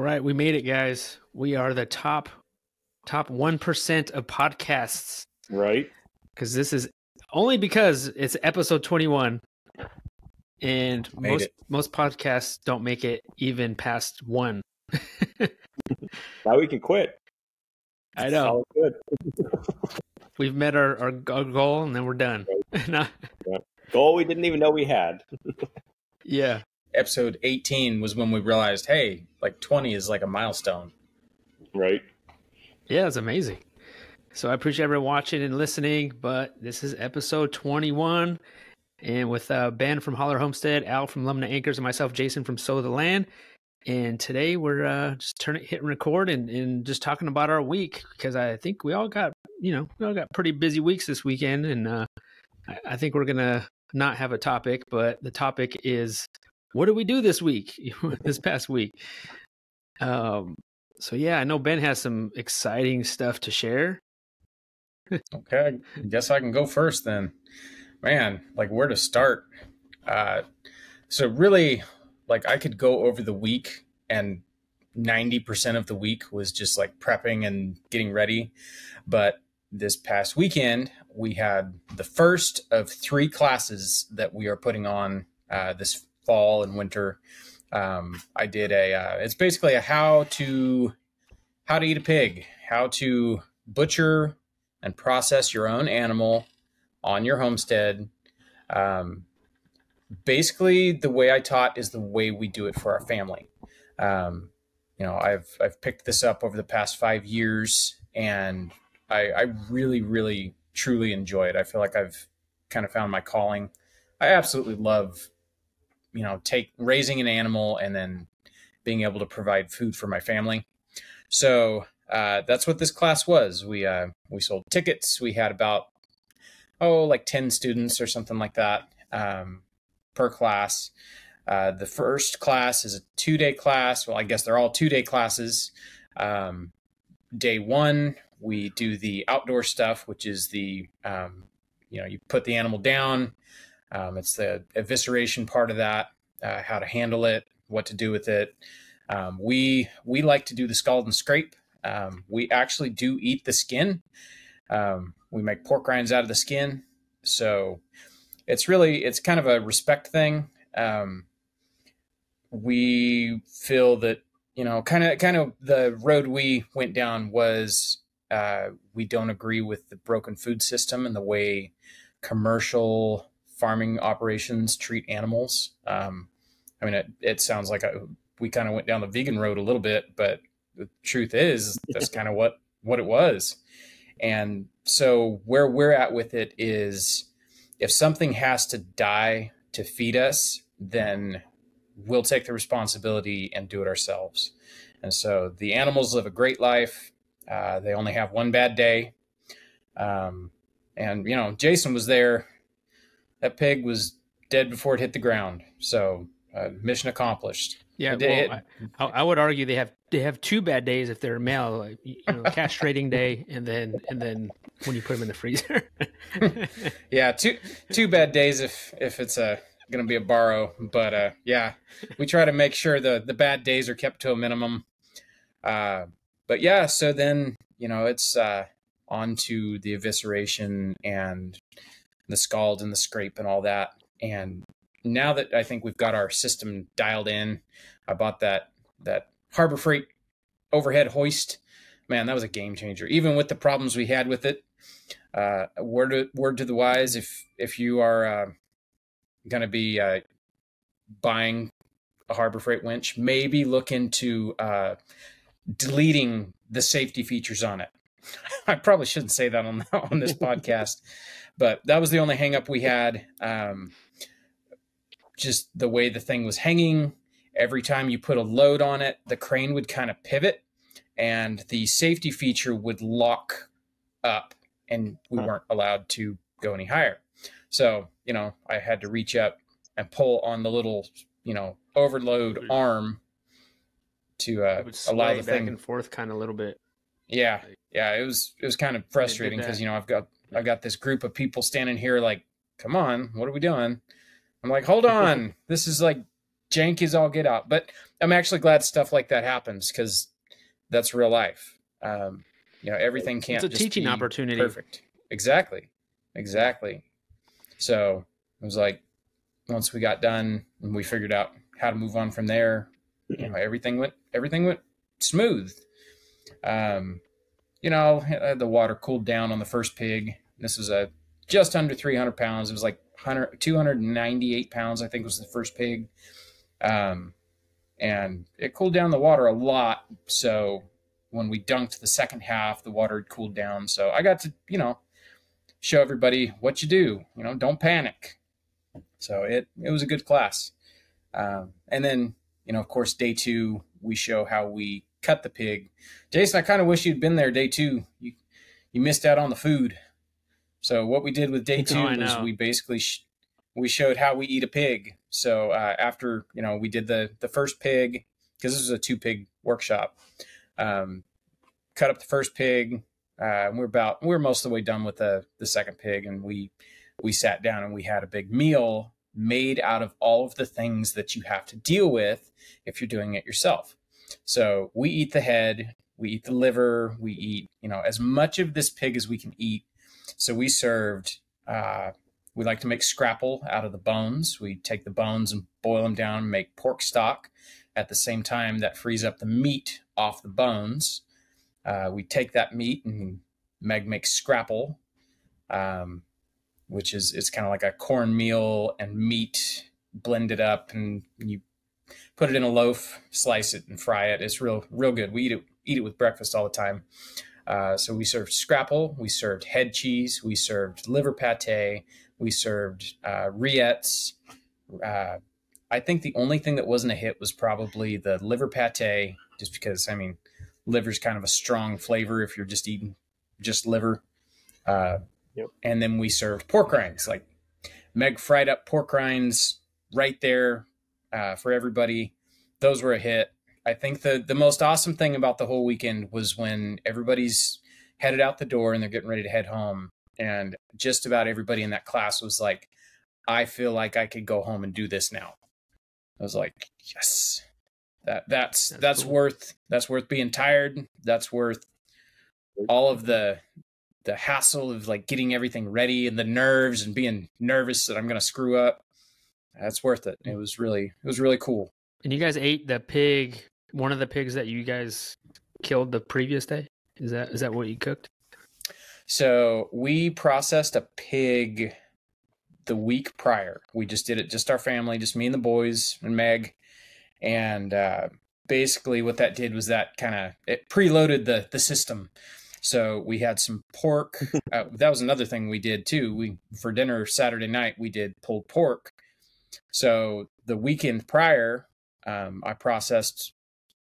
right, we made it, guys. We are the top 1% of podcasts. Right. Because this is only because it's episode 21. And most podcasts don't make it even past 1. Now we can quit. I know. Good. We've met our goal, and then we're done. Right. Yeah. Goal we didn't even know we had. Yeah. Episode 18 was when we realized, hey, like 20 is like a milestone. Right. Yeah, it's amazing. So I appreciate everyone watching and listening, but this is episode 21. And with Ben from Hollar Homestead, Al from Lumnah Anchors, and myself, Jason from Sow the Land. And today we're just hitting record and just talking about our week, because I think we all got pretty busy weeks this weekend. And I think we're going to not have a topic, but the topic is, what did we do this week, this past week? So yeah, I know Ben has some exciting stuff to share. Okay, I guess I can go first then. Man, like where to start? So really, like I could go over the week, and 90% of the week was just like prepping and getting ready. But this past weekend, we had the first of 3 classes that we are putting on this fall and winter. I did it's basically a how to eat a pig, how to butcher and process your own animal on your homestead. Basically, the way I taught is the way we do it for our family. I've picked this up over the past 5 years, and I really, really, truly enjoy it. I feel like I've kind of found my calling. I absolutely love, raising an animal and then being able to provide food for my family. So that's what this class was. We sold tickets. We had about, like 10 students or something like that per class. The first class is a 2-day class. Well, I guess they're all 2-day classes. Day 1, we do the outdoor stuff, which is the, you put the animal down. It's the evisceration part of that, how to handle it, what to do with it. We like to do the scald and scrape. We actually do eat the skin. We make pork rinds out of the skin. So it's kind of a respect thing. We feel that, kind of the road we went down was, we don't agree with the broken food system and the way commercial farming operations treat animals. It sounds like we kind of went down the vegan road a little bit, but the truth is that's kind of what it was. And so where we're at with it is, if something has to die to feed us, then we'll take the responsibility and do it ourselves. And so the animals live a great life. They only have one bad day. And Jason was there. That pig was dead before it hit the ground. So mission accomplished. Yeah, I would argue they have 2 bad days if they're a male, like, castrating day, and then when you put them in the freezer. Yeah, two bad days if it's going to be a borrow. But yeah, we try to make sure the bad days are kept to a minimum. But yeah, so then it's on to the evisceration and the scald and the scrape and all that. And now that I think we've got our system dialed in, I bought that Harbor Freight overhead hoist. Man, that was a game changer. Even with the problems we had with it, word to the wise, if you are going to be buying a Harbor Freight winch, maybe look into deleting the safety features on it. I probably shouldn't say that on this podcast, but that was the only hang up we had. Just the way the thing was hanging. Every time you put a load on it, the crane would kind of pivot and the safety feature would lock up, and we weren't allowed to go any higher. So, I had to reach up and pull on the little, overload arm to allow the thing back and forth kind of a little bit. Yeah. Yeah. It was kind of frustrating because, I've got this group of people standing here like, come on, what are we doing? I'm like, hold on. This is like jank as all get out. But I'm actually glad stuff like that happens, because that's real life. Everything can't It's a just teaching be opportunity. perfect. Exactly. So it was like, once we got done and we figured out how to move on from there, everything went smooth. The water cooled down on the first pig. This was just under 300 pounds. It was like 298 pounds, I think, was the first pig. And it cooled down the water a lot. So when we dunked the second half, the water had cooled down. So I got to, show everybody what you do. Don't panic. So it was a good class. And then, of course, day 2, we show how we cut the pig. Jason, I kind of wish you'd been there day 2. You missed out on the food. So what we did with day 2 was we basically we showed how we eat a pig. So after we did the first pig, because this was a 2-pig workshop, cut up the first pig. We're most of the way done with the second pig, and we sat down and we had a big meal made out of all of the things that you have to deal with if you're doing it yourself. So we eat the head, we eat the liver, we eat, as much of this pig as we can eat. So we served, we like to make scrapple out of the bones. We take the bones and boil them down and make pork stock. At the same time, that frees up the meat off the bones. We take that meat and Meg makes scrapple, which is kind of like a cornmeal and meat blended up, and you put it in a loaf, slice it, and fry it. It's real good. We eat it with breakfast all the time. So we served scrapple, we served head cheese, we served liver pate, we served rillettes. I think the only thing that wasn't a hit was probably the liver pate, just because, liver's kind of a strong flavor if you're just eating just liver. Yep. And then we served pork rinds. Like, Meg fried up pork rinds right there for everybody. Those were a hit. I think the most awesome thing about the whole weekend was when everybody's headed out the door and they're getting ready to head home, and just about everybody in that class was like, I feel like I could go home and do this now. I was like, yes, that's cool. worth being tired. That's worth all of the hassle of like getting everything ready and the nerves and being nervous that I'm going to screw up. That's worth it. It was really cool. And you guys ate the pig, one of the pigs that you guys killed the previous day? Is that what you cooked? So we processed a pig the week prior. We just did it, just our family, just me and the boys and Meg. And basically what that did was that it preloaded the system. So we had some pork. That was another thing we did too. For dinner Saturday night, we did pulled pork. So the weekend prior, I processed,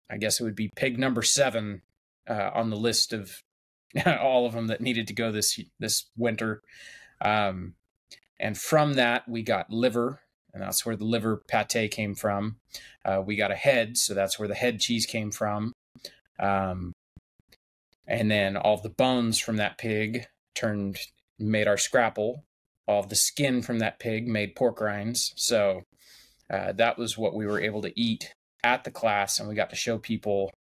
I guess it would be pig number 7 on the list of all of them that needed to go this winter. And from that, we got liver, and that's where the liver pate came from. We got a head, so that's where the head cheese came from. And then all of the bones from that pig made our scrapple. All of the skin from that pig made pork rinds. So that was what we were able to eat at the class, and we got to show people,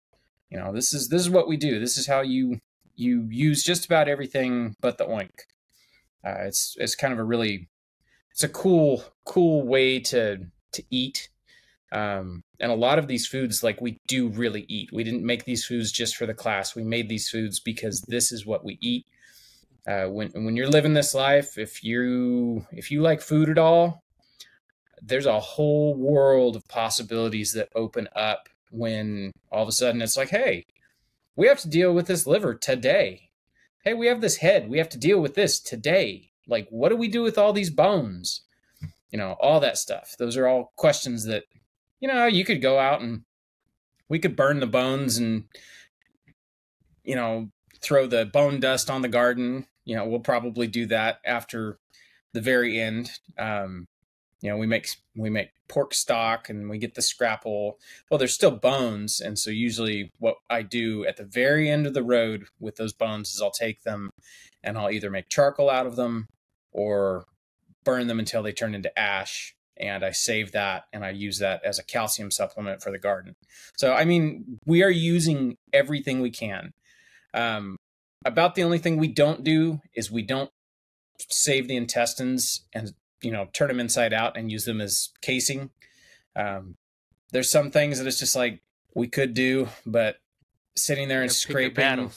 this is what we do. This is how you use just about everything but the oink. It's kind of it's a cool way to eat. And a lot of these foods, like, we do really eat. We didn't make these foods just for the class. We made these foods because this is what we eat. When you're living this life, if you like food at all, there's a whole world of possibilities that open up when all of a sudden it's like, hey, we have to deal with this liver today. Hey, we have this head. We have to deal with this today. Like, what do we do with all these bones? All that stuff. Those are all questions that, you could go out and we could burn the bones and, throw the bone dust on the garden. We'll probably do that after the very end. We make pork stock and we get the scrapple. Well, there's still bones. And so usually what I do at the very end of the road with those bones is I'll take them and I'll either make charcoal out of them or burn them until they turn into ash. and I save that and I use that as a calcium supplement for the garden. So, I mean, we are using everything we can. About the only thing we don't do is we don't save the intestines and, turn them inside out and use them as casing. There's some things that it's just like we could do, but sitting there and scraping.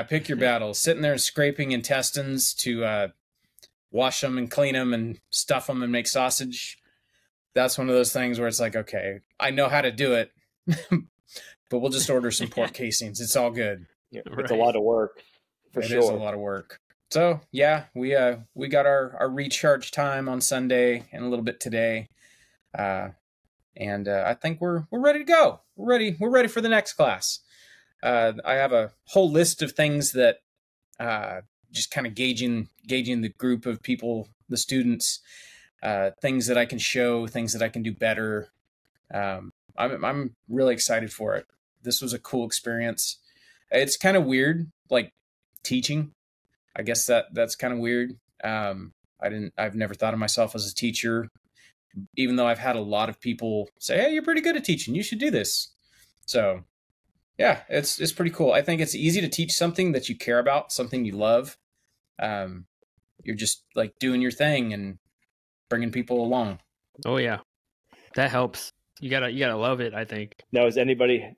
Pick your battles. Sitting there and scraping intestines to wash them and clean them and stuff them and make sausage. That's one of those things where it's like, okay, I know how to do it, but we'll just order some pork casings. It's all good. Yeah, it's a lot of work. For sure. It is a lot of work. So yeah, we got our recharge time on Sunday and a little bit today. And I think we're ready to go. We're ready for the next class. I have a whole list of things that just kind of gauging the group of people, the students, things that I can show, things that I can do better. I'm really excited for it. This was a cool experience. It's kind of weird, like teaching. I guess that's kind of weird. I've never thought of myself as a teacher, even though I've had a lot of people say, "Hey, you're pretty good at teaching. You should do this." So yeah, it's pretty cool. I think it's easy to teach something that you care about, something you love. You're just like doing your thing and bringing people along. Oh yeah, that helps. You gotta love it, I think. Now, did anybody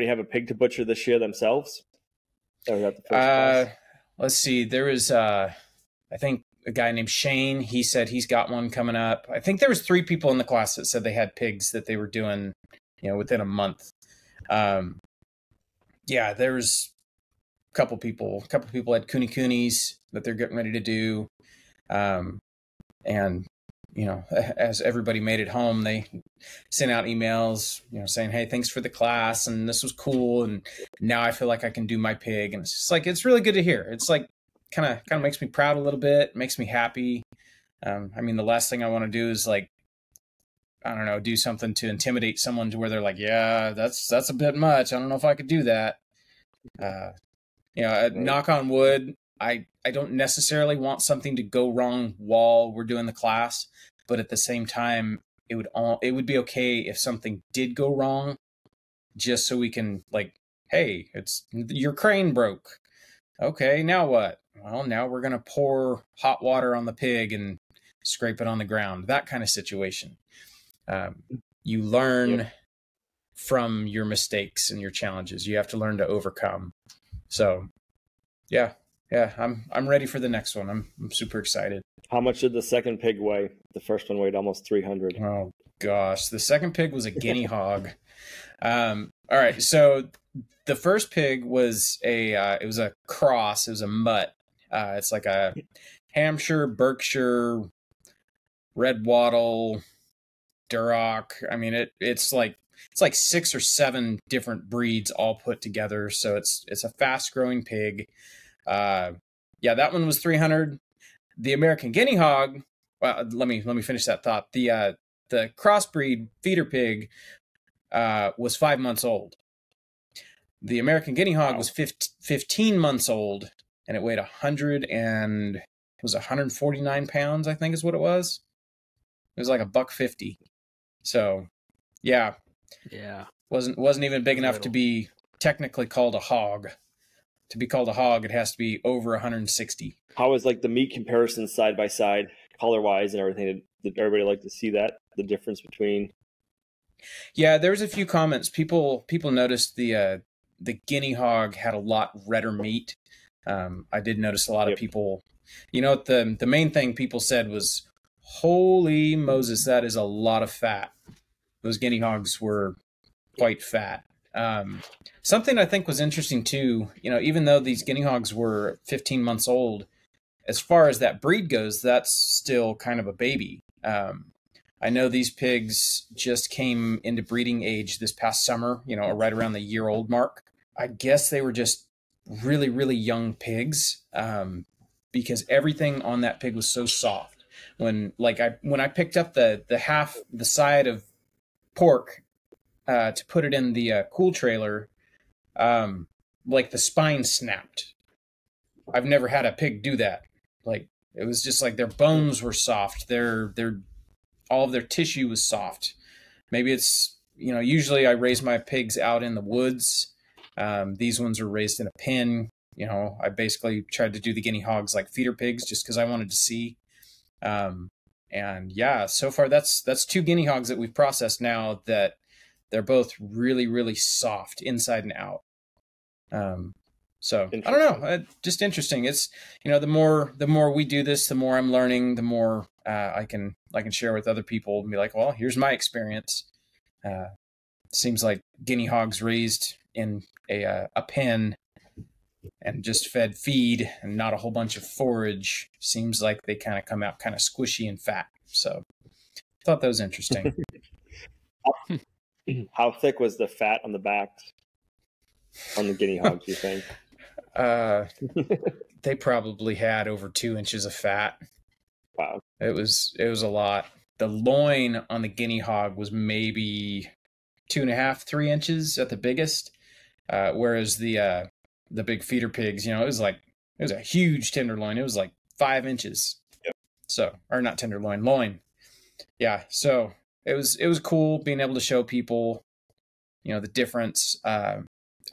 have a pig to butcher this year themselves? Or was that the first class? Let's see. There was, I think, a guy named Shane. He said he's got one coming up. I think there was 3 people in the class that said they had pigs that they were doing, within a month. Yeah, there was a couple people had kunis that they're getting ready to do. And, as everybody made it home, they sent out emails, saying, "Hey, thanks for the class. And this was cool. And now I feel like I can do my pig." And it's just like, it's really good to hear. It's like, kind of makes me proud a little bit, makes me happy. I mean, the last thing I want to do is like, I don't know, do something to intimidate someone to where they're like, "Yeah, that's a bit much. I don't know if I could do that." Knock on wood. I don't necessarily want something to go wrong while we're doing the class, but at the same time, it would be okay if something did go wrong, just so we can like, "Hey, your crane broke. Okay, now what? Well, now we're going to pour hot water on the pig and scrape it on the ground." That kind of situation. You learn from your mistakes and your challenges. You have to learn to overcome. So, yeah, I'm ready for the next one. I'm super excited. How much did the second pig weigh? The first one weighed almost 300. Oh gosh, the second pig was a guinea hog. All right, so the first pig was it was a cross. It was a mutt. It's like a Hampshire, Berkshire, Red Wattle, Duroc. I mean, it's like 6 or 7 different breeds all put together. So it's a fast growing pig. That one was 300. The American guinea hog. Well, let me finish that thought. The crossbreed feeder pig was 5 months old. The American guinea hog was 15 months old, and it weighed 149 pounds, I think is what it was. It was like $150. So, yeah, wasn't even big enough to be technically called a hog. To be called a hog, it has to be over 160. How is like the meat comparison side by side, color wise and everything? Did everybody like to see that, the difference between? Yeah, there was a few comments. People noticed the guinea hog had a lot redder meat. I did notice a lot of people. The main thing people said was, "Holy Moses, that is a lot of fat." Those guinea hogs were quite fat. Something I think was interesting too, even though these guinea hogs were 15 months old, as far as that breed goes, that's still kind of a baby. I know these pigs just came into breeding age this past summer, right around the year-old mark. I guess they were just really, really young pigs, because everything on that pig was so soft. When I picked up the side of pork to put it in the cool trailer, like the spine snapped. I've never had a pig do that. Like, it was just like their bones were soft. Their all of their tissue was soft. Maybe it's, usually I raise my pigs out in the woods. These ones are raised in a pen. I basically tried to do the guinea hogs like feeder pigs just because I wanted to see. And yeah, so far that's 2 guinea hogs that we've processed now that they're both really, really soft inside and out. So I don't know, just interesting. It's, the more we do this, the more I'm learning, the more I can share with other people and be like, well, here's my experience. Seems like guinea hogs raised in a pen and just fed feed and not a whole bunch of forage seems like they kind of come out kind of squishy and fat. So I thought that was interesting. How thick was the fat on the back on the guinea hogs, you think? They probably had over 2 inches of fat. Wow. It was a lot. The loin on the guinea hog was maybe 2.5, 3 inches at the biggest. Whereas the big feeder pigs, it was a huge tenderloin. It was like 5 inches. Yep. So, or not tenderloin, loin. Yeah. So it was cool being able to show people, the difference.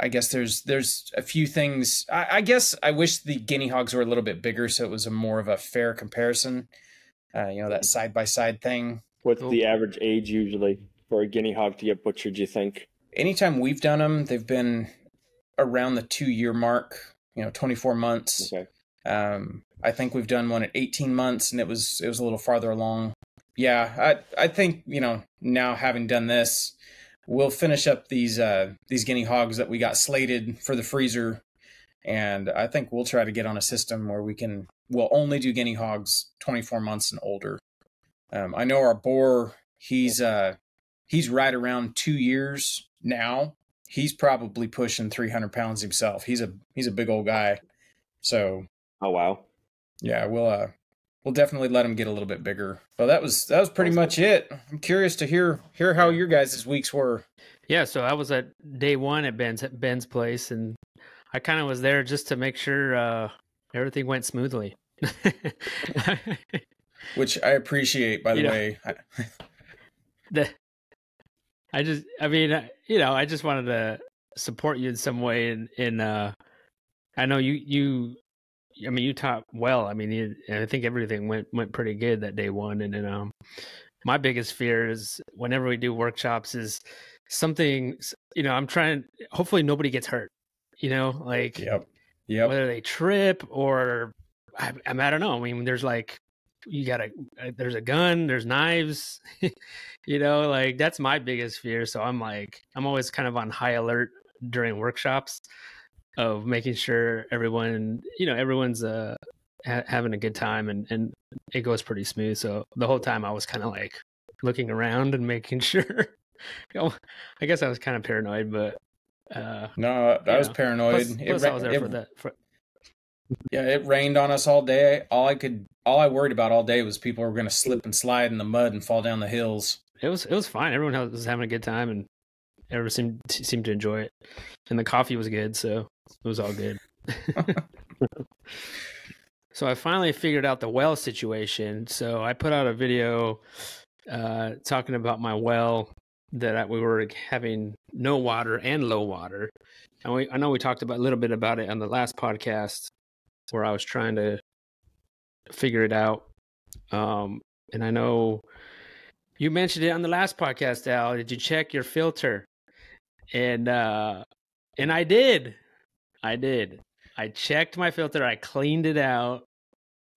I guess there's a few things. I guess I wish the guinea hogs were a little bit bigger, so it was a more of a fair comparison. That side by side thing. What's the average age usually for a guinea hog to get butchered, do you think? Anytime we've done them, they've been around the 2-year mark, 24 months. Okay. I think we've done one at 18 months and it was a little farther along. Yeah. I think, now having done this, we'll finish up these guinea hogs that we got slated for the freezer. And I think we'll try to get on a system where we'll only do guinea hogs 24 months and older. I know our boar, he's right around 2 years now. He's probably pushing 300 pounds himself. He's a big old guy. So, oh wow, yeah, we'll definitely let him get a little bit bigger. Well, that was pretty much it. I'm curious to hear how your guys' weeks were. Yeah, so I was at day 1 at Ben's place, and I kind of was there just to make sure everything went smoothly. Which I appreciate, by the way. I just wanted to support you in some way, and I know you taught well. I think everything went pretty good that day 1, and then my biggest fear is whenever we do workshops is something. I'm trying. Hopefully, nobody gets hurt. Yep. Whether they trip or I don't know. There's there's a gun, there's knives, that's my biggest fear. So I'm always kind of on high alert during workshops of making sure everyone's having a good time and it goes pretty smooth. So the whole time I was kind of looking around and making sure. I guess I was kind of paranoid, but no, I was paranoid. Plus I was there for that. Yeah, it rained on us all day. All I worried about all day was people were going to slip and slide in the mud and fall down the hills. It was fine. Everyone was having a good time, and everyone seemed to enjoy it. And the coffee was good, so it was all good. So I finally figured out the well situation. So I put out a video talking about my well that we were having no water and low water. And I know we talked a little bit about it on the last podcast, where I was trying to figure it out. And I know you mentioned it on the last podcast, Al. Did you check your filter? And I did. I checked my filter. I cleaned it out,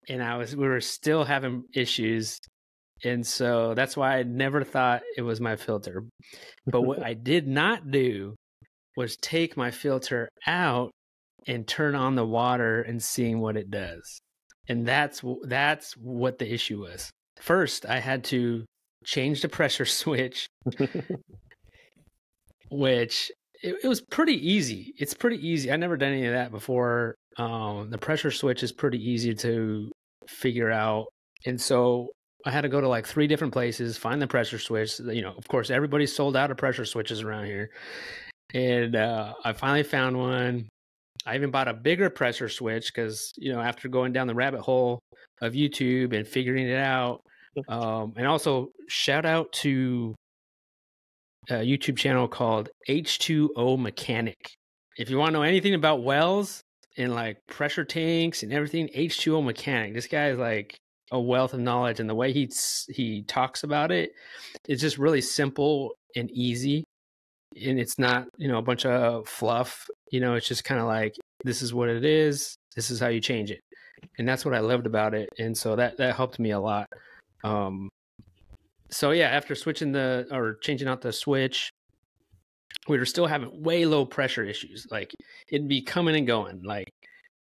and we were still having issues. And so that's why I never thought it was my filter. But what I did not do was take my filter out and turn on the water and seeing what it does. And that's what the issue was. First, I had to change the pressure switch, which it was pretty easy. It's pretty easy. I've never done any of that before. The pressure switch is pretty easy to figure out. And so I had to go to 3 different places, find the pressure switch. Of course, everybody's sold out of pressure switches around here. And I finally found one. I even bought a bigger pressure switch because, after going down the rabbit hole of YouTube and figuring it out, And also shout out to a YouTube channel called H2O Mechanic. If you want to know anything about wells and like pressure tanks and everything, H2O Mechanic. This guy is like a wealth of knowledge, and the way he talks about it is just really simple and easy. And it's not, a bunch of fluff. It's just kind of like, this is what it is. This is how you change it. And that's what I loved about it. And so that helped me a lot. So yeah, after changing out the switch, we were still having way low pressure issues. Like it'd be coming and going. Like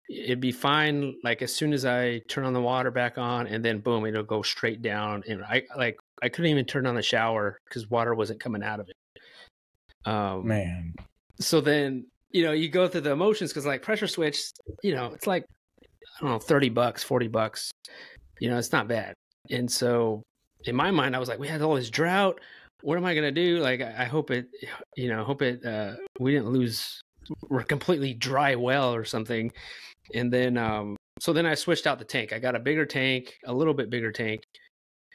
it'd be fine. Like as soon as I turn on the water back on, and then boom, it'll go straight down. And I couldn't even turn on the shower because water wasn't coming out of it. Man. So then, you go through the emotions because like pressure switch, it's like, I don't know, $30, $40. It's not bad. And so in my mind, I was like, we had all this drought. What am I going to do? Like, I hope we didn't lose, we're completely dry well or something. And then, so then I switched out the tank. I got a bigger tank, a little bit bigger tank.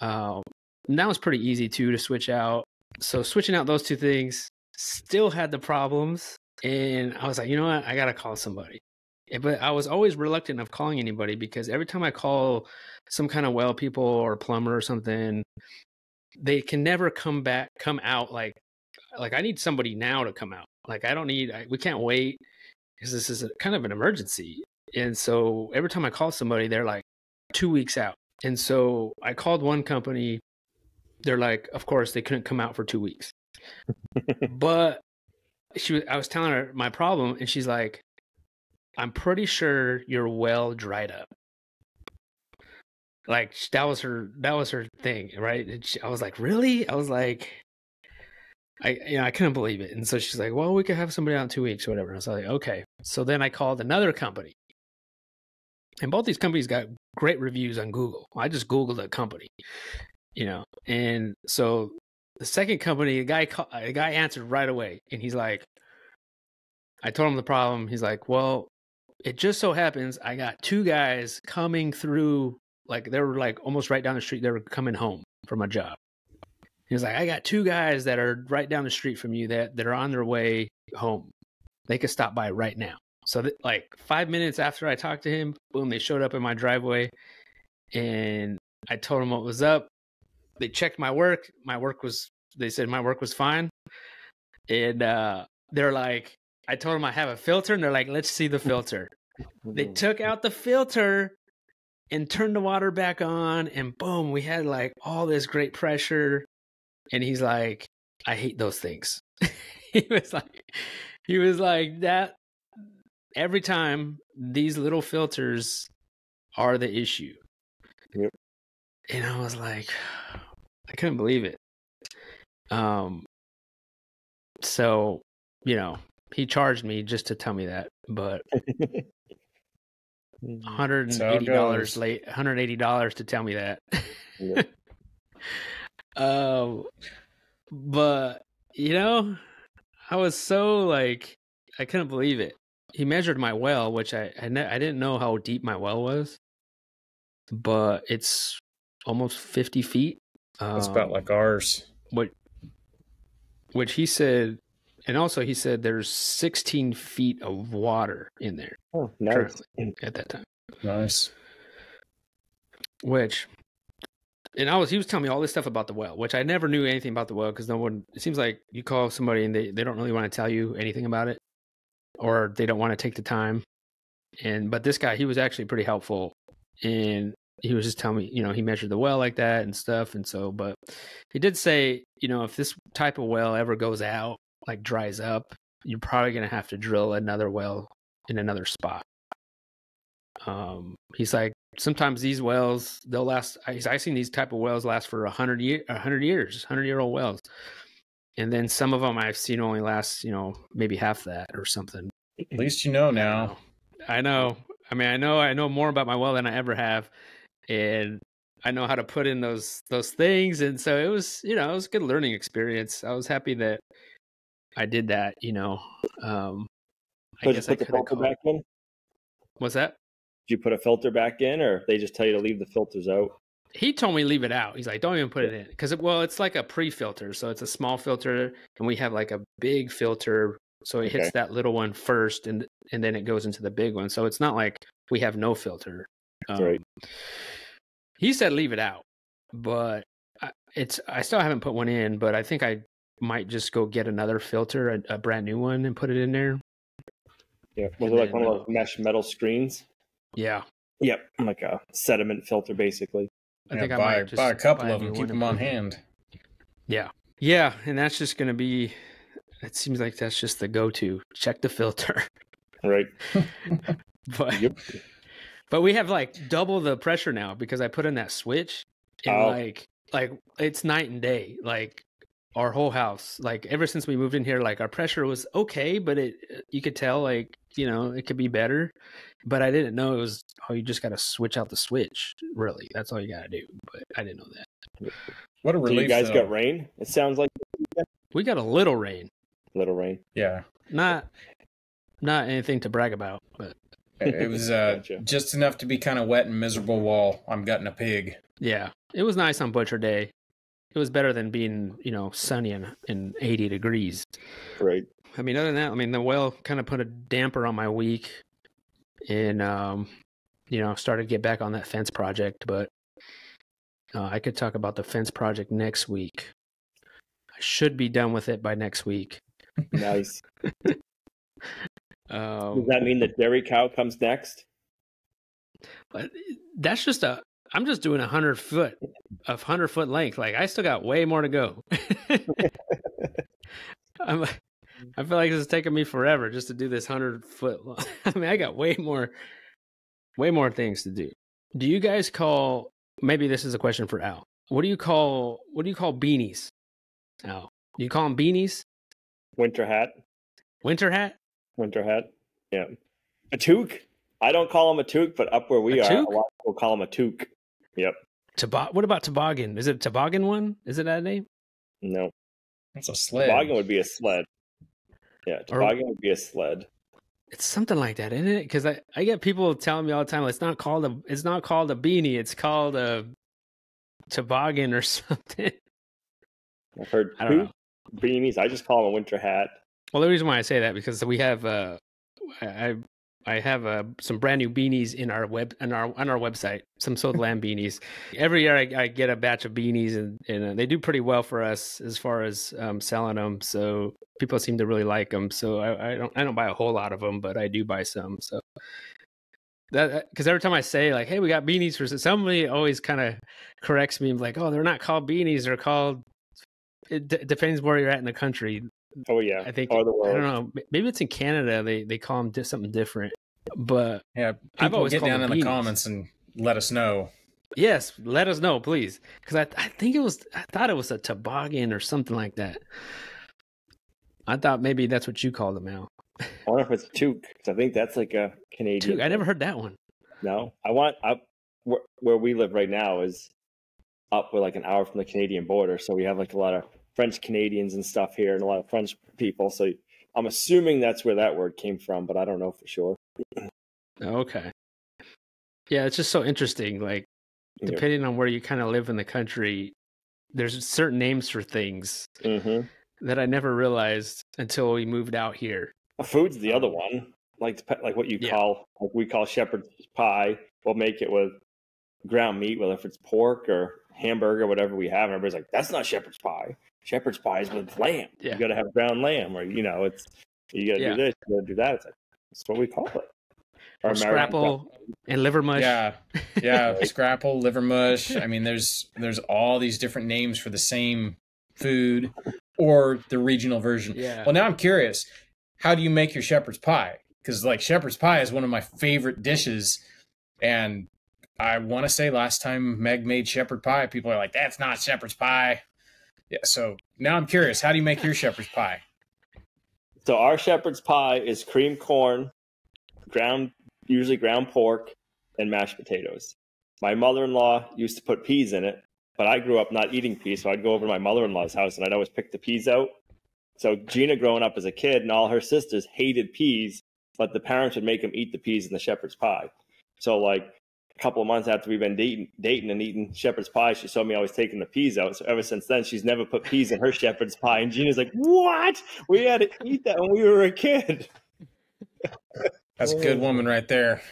And that was pretty easy too to switch out. So switching out those two things, still had the problems, and I was like, you know what, I gotta call somebody. But I was always reluctant of calling anybody because every time I call some kind of well people or plumber or something, they can never come out like I need somebody now to come out. Like we can't wait because this is kind of an emergency. And so every time I call somebody, they're like 2 weeks out. And so I called one company. They're like, of course they couldn't come out for 2 weeks. But I was telling her my problem, and she's like, I'm pretty sure your well dried up. Like that was her thing, right? And I was like, really? I was like, I couldn't believe it. And so she's like, well, we could have somebody out in 2 weeks or whatever. And I was like, okay. So then I called another company, and both these companies got great reviews on Google. I just Googled a company, and so the second company, a guy answered right away, and he's like, I told him the problem. He's like, well, it just so happens I got two guys coming through, like they were like almost right down the street. They were coming home from a job. He's like, I got two guys that are right down the street from you that are on their way home. They could stop by right now. So like 5 minutes after I talked to him, boom, they showed up in my driveway, and I told them what was up. They checked my work. They said my work was fine. And they're like, I told them I have a filter, and they're like, let's see the filter. They took out the filter and turned the water back on, and boom, we had like all this great pressure. And he's like, I hate those things. he was like that. Every time, these little filters are the issue. Yep. And I was like, I couldn't believe it. So, he charged me just to tell me that, but $180 late, $180 to tell me that. Yep. But I was so like, I couldn't believe it. He measured my well, which I didn't know how deep my well was, but it's almost 50 feet. That's about like ours. Which he said, and also he said there's 16 feet of water in there. Oh, nice. Currently, at that time. Nice. He was telling me all this stuff about the well, which I never knew anything about the well because it seems like you call somebody and they don't really want to tell you anything about it, or they don't want to take the time. But this guy, he was actually pretty helpful, and he was just telling me, he measured the well like that and stuff. And so, but he did say, if this type of well ever goes out, like dries up, you're probably going to have to drill another well in another spot. He's like, sometimes these wells, they'll last. I've seen these type of wells last for 100 years, 100-year-old wells. And then some of them I've seen only last, maybe half that or something. At least now. I know. I mean, I know more about my well than I ever have. And I know how to put in those things. And so it was, it was a good learning experience. I was happy that I did that, I guess I could have called back in. What's that? Did you put a filter back in, or they just tell you to leave the filters out? He told me leave it out. He's like, don't even put it in. Because, well, it's like a pre-filter. So it's a small filter, and we have like a big filter. So it hits that little one first, and then it goes into the big one. So it's not like we have no filter. Right. He said leave it out. But I still haven't put one in, but I think I might just go get another filter, a brand new one, and put it in there. Yeah. Was it like one of those mesh metal screens? Yeah. Yep. Like a sediment filter, basically. I think I might buy a couple of them, keep them on hand. Yeah. Yeah. And that's just going to be, it seems like that's just the go-to. Check the filter. Right. But we have like double the pressure now because I put in that switch and like it's night and day. Like our whole house, like ever since we moved in here, like our pressure was okay, but you could tell like, you know, it could be better. But I didn't know it was, you just got to switch out the switch. Really, that's all you got to do. But I didn't know that. What a relief! So you guys got rain? It sounds like we got a little rain. Little rain. Yeah. Not anything to brag about, but it was just enough to be kind of wet and miserable while I'm gutting a pig. Yeah, it was nice on Butcher Day. It was better than being, you know, sunny and 80 degrees. Right. I mean, other than that, I mean, the well kind of put a damper on my week, and you know, started to get back on that fence project. But I could talk about the fence project next week. I should be done with it by next week. Nice. Does that mean the dairy cow comes next? That's just I'm just doing 100 foot length. Like I still got way more to go. I feel like this is taking me forever just to do this 100 foot. I mean, I got way more things to do. Do you guys call? Maybe this is a question for Al. What do you call beanies? Al, do you call them beanies? Winter hat. Winter hat. Winter hat. Yeah. A toque. I don't call them a toque, but up where we are, a lot of people call them a toque. Yep. What about toboggan? Is it a toboggan one? Is it that name? No. It's a sled. Toboggan would be a sled. Yeah, toboggan would be a sled. It's something like that, isn't it? Because I get people telling me all the time, it's not called a beanie, it's called a toboggan or something. I've heard two beanies. I just call them a winter hat. Well, the reason why I say that because we have I have some brand new beanies on our website, some Sold Lamb beanies. Every year I get a batch of beanies, and they do pretty well for us as far as selling them. So people seem to really like them. So I don't buy a whole lot of them, but I do buy some. So that because every time I say like, hey, we got beanies for somebody always kind of corrects me, like, oh, they're not called beanies, they're called. It depends where you're at in the country. Oh yeah, I think or the world. I don't know. Maybe it's in Canada. They call them something different. But yeah, I've always get down in beanies. The comments and let us know. Yes, let us know, please, because I thought it was a toboggan or something like that. I thought maybe that's what you called them, Al. I wonder if it's a toque, because I think that's like a Canadian. Toque. I never heard that one. No, where we live right now is up with like an hour from the Canadian border, so we have like a lot of French Canadians and stuff here, and a lot of French people. So I'm assuming that's where that word came from, but I don't know for sure. Okay. Yeah, it's just so interesting. Like, depending on where you kind of live in the country, there's certain names for things that I never realized until we moved out here. Food's the other one, like what you call, like we call shepherd's pie. We'll make it with ground meat, whether if it's pork or hamburger, whatever we have. And everybody's like, that's not shepherd's pie. Shepherd's pie is with lamb. Yeah. You got to have ground lamb, or you got to do this, you got to do that. It's like, that's what we call it. Or scrapple and liver mush. Yeah, scrapple, liver mush. I mean, there's all these different names for the same food or the regional version. Yeah. Well, now I'm curious. How do you make your shepherd's pie? Because like shepherd's pie is one of my favorite dishes, and I want to say last time Meg made shepherd pie, people are like, "That's not shepherd's pie." Yeah. So now I'm curious. How do you make your shepherd's pie? So our shepherd's pie is cream corn, usually ground pork, and mashed potatoes. My mother-in-law used to put peas in it, but I grew up not eating peas, so I'd go over to my mother-in-law's house and I'd always pick the peas out. So Gina, growing up as a kid, and all her sisters hated peas, but the parents would make them eat the peas in the shepherd's pie. So like a couple of months after we've been dating and eating shepherd's pie, she saw me always taking the peas out. So ever since then, she's never put peas in her shepherd's pie. And Gina's like, "What? We had to eat that when we were a kid." That's a good woman right there.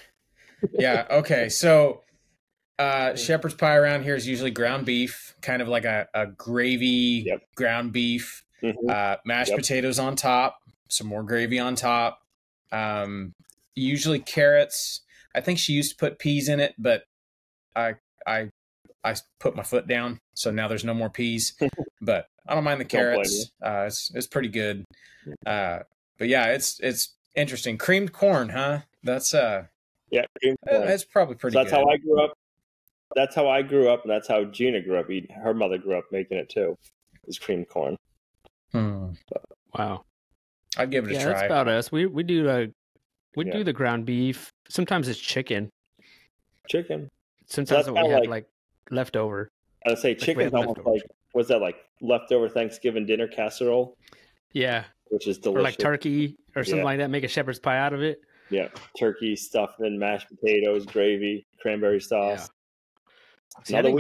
Yeah. Okay. So shepherd's pie around here is usually ground beef, kind of like a gravy ground beef, mashed potatoes on top, some more gravy on top, usually carrots. I think she used to put peas in it, but I put my foot down, so now there's no more peas. But I don't mind the carrots. It's pretty good. But yeah, it's interesting. Creamed corn, huh? That's creamed corn. That's probably pretty So that's good. how I grew up. That's how I grew up, and that's how Gina grew up eating. Her mother grew up making it too. Is creamed corn. Wow. I'd give it a try. That's about us. We do do the ground beef. Sometimes it's chicken. Sometimes So we have like leftover. I would say chicken's almost like, what's that, like leftover Thanksgiving dinner casserole? Yeah. Which is delicious. Or like turkey or something like that. Make a shepherd's pie out of it. Yeah. Turkey stuffed in mashed potatoes, gravy, cranberry sauce. Yeah. See, I didn't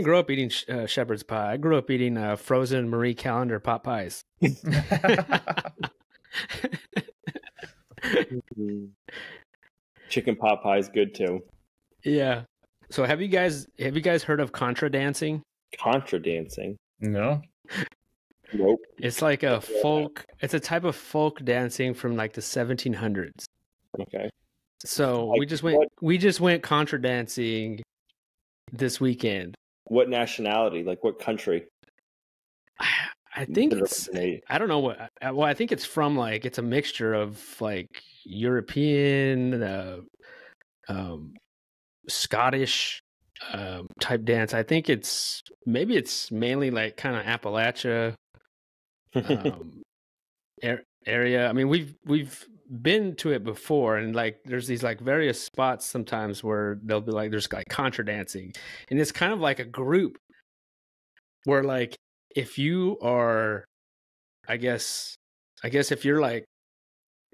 grow up eating shepherd's pie. I grew up eating frozen Marie Callender pot pies. Chicken pot pie is good too. Yeah. So have you guys heard of Contra dancing? Contra dancing? No. Nope. It's like a folk. It's a type of folk dancing from like the 1700s. Okay. So like we just went Contra dancing this weekend. What nationality? Like what country? I think I don't know what. Well, I think it's from like it's a mixture of like European, Scottish type dance. I think it's mainly like kind of Appalachia area. I mean, we've been to it before, and like there's these like various spots sometimes where they'll be like there's like Contra dancing, and it's kind of like a group where like if you are, I guess if you're like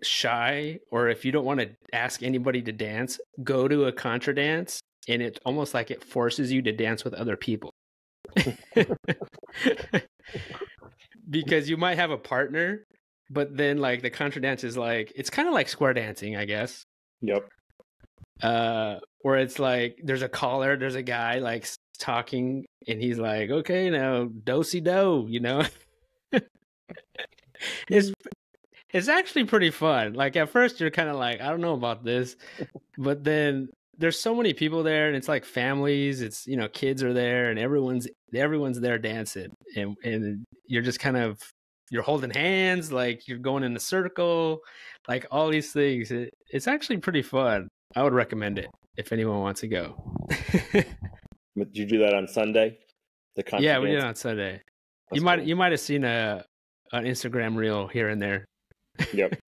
shy or if you don't want to ask anybody to dance, go to a Contra dance, and it's almost like it forces you to dance with other people. Because you might have a partner, but then like the Contra dance is like it's kind of like square dancing, I guess. Yep. Where it's like there's a caller, there's a guy like talking, and he's like, okay, now do-si-do, you know. It's actually pretty fun. Like at first you're kind of like, I don't know about this, but then there's so many people there, and it's like families. It's, you know, kids are there, and everyone's there dancing, and you're just kind of you're holding hands, like you're going in a circle, like all these things. It's actually pretty fun. I would recommend it if anyone wants to go. Did you do that on Sunday? Yeah, we did it on Sunday. That's you might have seen an Instagram reel here and there. Yep.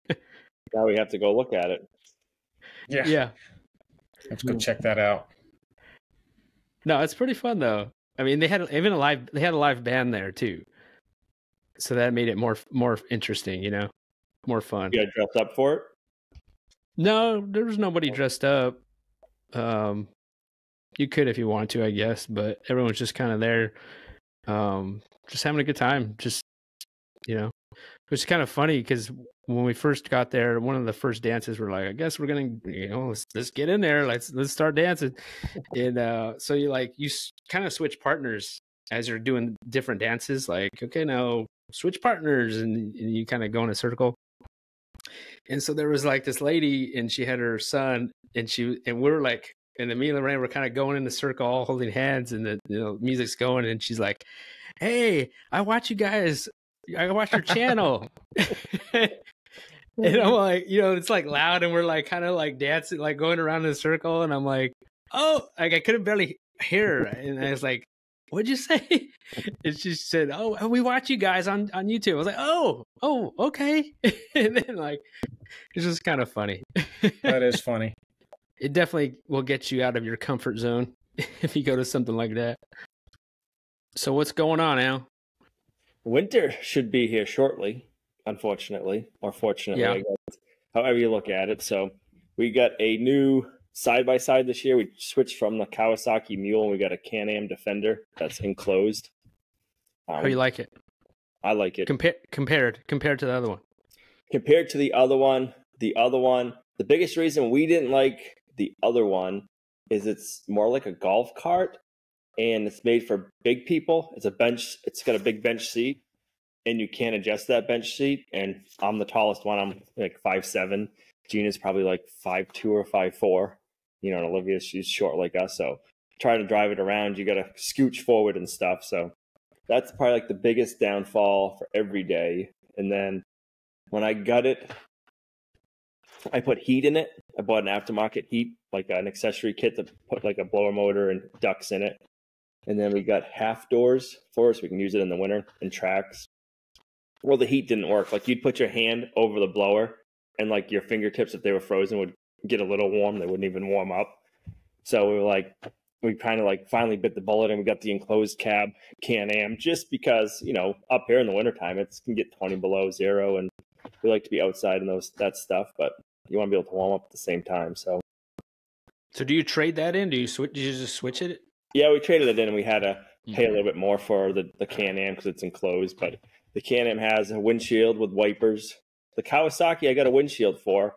Now we have to go look at it. Yeah. Let's go check that out. No, it's pretty fun though. I mean, they had a live band there too, so that made it more interesting. You know, more fun. You got dressed up for it? No, there was nobody dressed up. You could if you wanted to, I guess, but everyone's just kind of there, just having a good time. Just, you know, it was kind of funny because when we first got there, one of the first dances were like, I guess we're gonna, you know, let's get in there, let's start dancing, and so you kind of switch partners as you're doing different dances. Like, okay, now switch partners, and you kind of go in a circle. And so there was like this lady, and she had her son, and we were like, and me and Lorraine were kind of going in the circle, all holding hands, and the music's going, and she's like, "Hey, I watch you guys. I watch your channel." And I'm like, you know, it's like loud, and we're like kind of like dancing, like going around in a circle, and I'm like, oh, like I couldn't barely hear her, and I was like, "What'd you say?" And she said, "Oh, we watch you guys on YouTube." I was like, "Oh, okay." And then like, it's just kind of funny. That is funny. It definitely will get you out of your comfort zone if you go to something like that. So what's going on, Al? Winter should be here shortly, unfortunately, or fortunately, yeah. I guess, however you look at it. So we got a new side by side this year. We switched from the Kawasaki Mule and we got a Can-Am Defender that's enclosed. How do you like it? I like it. Compared to the other one. Compared to the other one, the biggest reason we didn't like the other one is it's more like a golf cart and it's made for big people. It's a bench. It's got a big bench seat and you can't adjust that bench seat. And I'm the tallest one. I'm like 5'7". Gina's probably like 5'2" or 5'4". You know, and Olivia, she's short like us. So trying to drive it around, you got to scooch forward and stuff. So that's probably like the biggest downfall for every day. And then when I got it, I put heat in it. I bought an aftermarket heat, like an accessory kit to put like a blower motor and ducts in it. And then we got half doors for us. We can use it in the winter and tracks. Well, the heat didn't work. Like you'd put your hand over the blower and like your fingertips, if they were frozen, would get a little warm. They wouldn't even warm up. So we kind of like finally bit the bullet and we got the enclosed cab Can-Am just because, you know, up here in the wintertime, it can get 20 below zero and we like to be outside and that stuff, but you want to be able to warm up at the same time. So do you trade that in? Do you just switch it? Yeah, we traded it in and we had to pay a little bit more for the Can-Am because it's enclosed, but the Can-Am has a windshield with wipers. The Kawasaki I got a windshield for,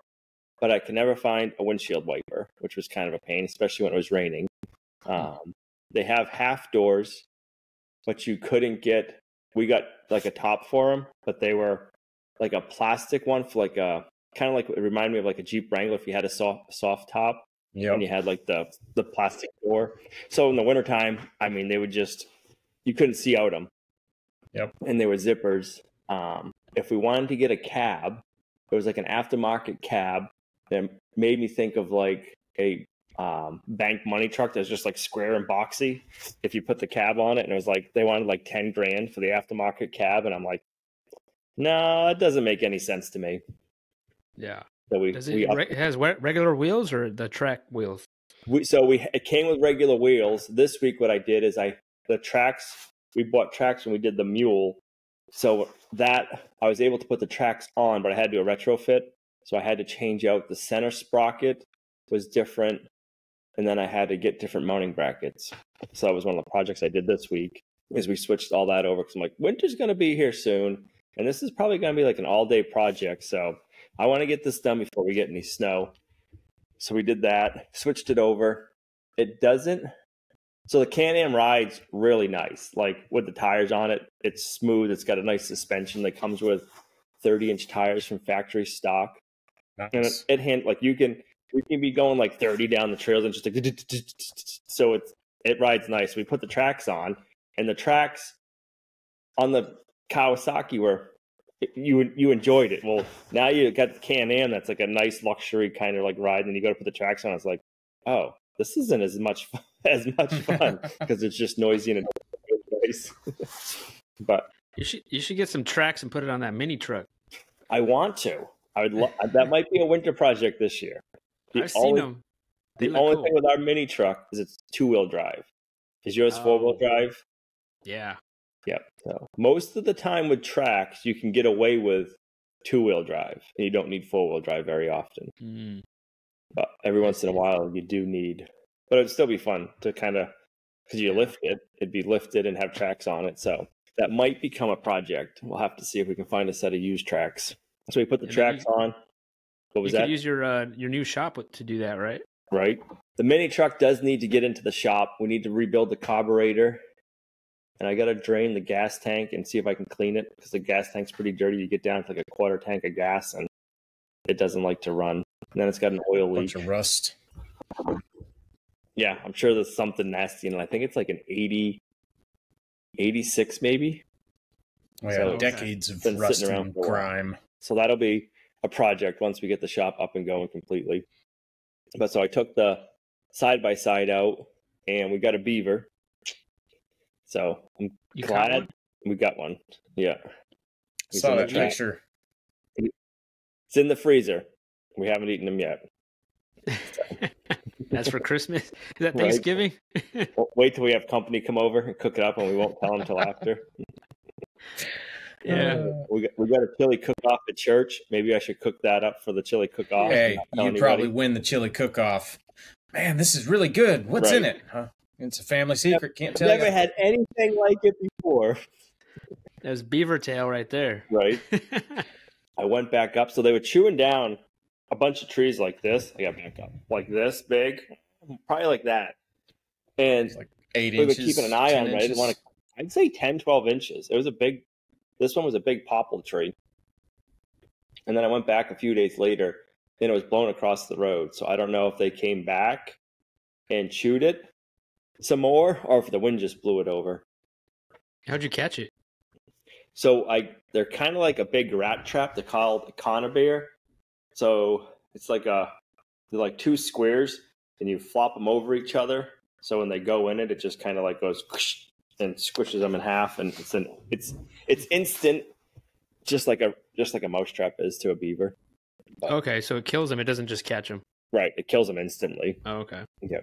but I could never find a windshield wiper, which was kind of a pain, especially when it was raining. They have half doors, but you couldn't get, we got like a top for them, but they were like a plastic one for like a, kind of like, it reminded me of like a Jeep Wrangler if you had a soft top. Yep. And you had like the plastic door. So in the wintertime, I mean, they would just, you couldn't see out them. Yep. And they were zippers. If we wanted to get a cab, it was like an aftermarket cab that made me think of like a bank money truck that's just like square and boxy. If you put the cab on it, and it was like they wanted like 10 grand for the aftermarket cab, and I'm like, no, it doesn't make any sense to me. Yeah. So it has regular wheels or the track wheels? It came with regular wheels. This week, what I did is we bought tracks when we did the Mule. So that I was able to put the tracks on, but I had to do a retrofit. So I had to change out the center sprocket was different. And then I had to get different mounting brackets. So that was one of the projects I did this week, is we switched all that over because I'm like, winter's going to be here soon. And this is probably going to be like an all-day project. So I want to get this done before we get any snow. So we did that, switched it over. It doesn't. So the Can-Am rides really nice. Like with the tires on it, it's smooth. It's got a nice suspension that comes with 30-inch tires from factory stock. Nice. And like you can be going like 30 down the trails and just like, so it rides nice. We put the tracks on, and the tracks on the Kawasaki were, you enjoyed it. Well, now you got the Can-Am that's like a nice luxury kind of like ride, and you go to put the tracks on. It's like, oh, this isn't as much fun because it's just noisy and nice. But you should get some tracks and put it on that mini truck. I want to. That might be a winter project this year. I've seen them. The only thing with our mini truck is it's 2-wheel drive. Is yours 4-wheel drive? Yeah. Yep. So most of the time with tracks, you can get away with 2-wheel drive, and you don't need 4-wheel drive very often. But every once in a while, you do need. But it'd still be fun to kind of, because you lift it, it'd be lifted and have tracks on it. So that might become a project. We'll have to see if we can find a set of used tracks. So we put the tracks on. What was that? You could use your new shop to do that, right? Right. The mini truck does need to get into the shop. We need to rebuild the carburetor. And I got to drain the gas tank and see if I can clean it, because the gas tank's pretty dirty. You get down to like a quarter tank of gas and it doesn't like to run. And then it's got an oil leak. Bunch of rust. Yeah, I'm sure there's something nasty. And I think it's like an 86 maybe. Oh, yeah, so decades of rust and grime. So that'll be a project once we get the shop up and going completely. But so I took the side-by-side out, and we got a Beaver. So I'm glad we got one. Yeah. Saw that picture. It's in the freezer. We haven't eaten them yet. So. That's for Christmas? Is that Thanksgiving? Right. Wait till we have company come over and cook it up, and we won't tell them until after. Yeah. We got a chili cook-off at church. Maybe I should cook that up for the chili cook-off. Hey, you probably win the chili cook-off. man, this is really good. What's in it? Huh? It's a family secret. Can't tell you. Never had anything like it before. There's beaver tail right there. Right. I went back up. So they were chewing down a bunch of trees like this. I got back up. Like this big. Probably like that. And It's like 8 we were inches. keeping an eye on it. I didn't inches. want to. I'd say 10, 12 inches. It was a big. This one was a big poplar tree. And then I went back a few days later, and it was blown across the road. So I don't know if they came back and chewed it some more, or if the wind just blew it over. How'd you catch it? So they're kind of like a big rat trap. They're called a conibear. So it's like they're like two squares, and you flop them over each other. So when they go in it, it just kind of like goes whoosh, and squishes them in half, and it's instant, just like a mousetrap is to a beaver. But, Okay, so it kills them. It doesn't just catch them. right, it kills them instantly. Oh, okay. Yeah.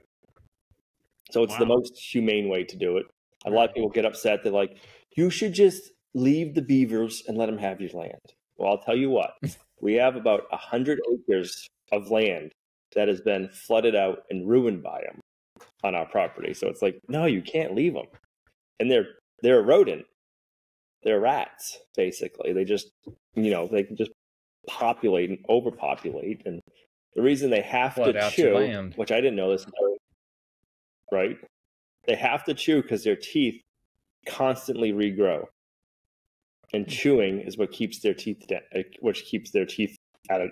So it's the most humane way to do it. A lot of people get upset. They're like, "You should just leave the beavers and let them have your land." Well, I'll tell you what. We have about 100 acres of land that has been flooded out and ruined by them on our property. So it's like, no, you can't leave them. And they're a rodent. They're rats, basically. They just, they can just populate and overpopulate. And the reason they have Flood to out your chew, land. which I didn't know this, right? They have to chew because their teeth constantly regrow. And chewing is what keeps their teeth at a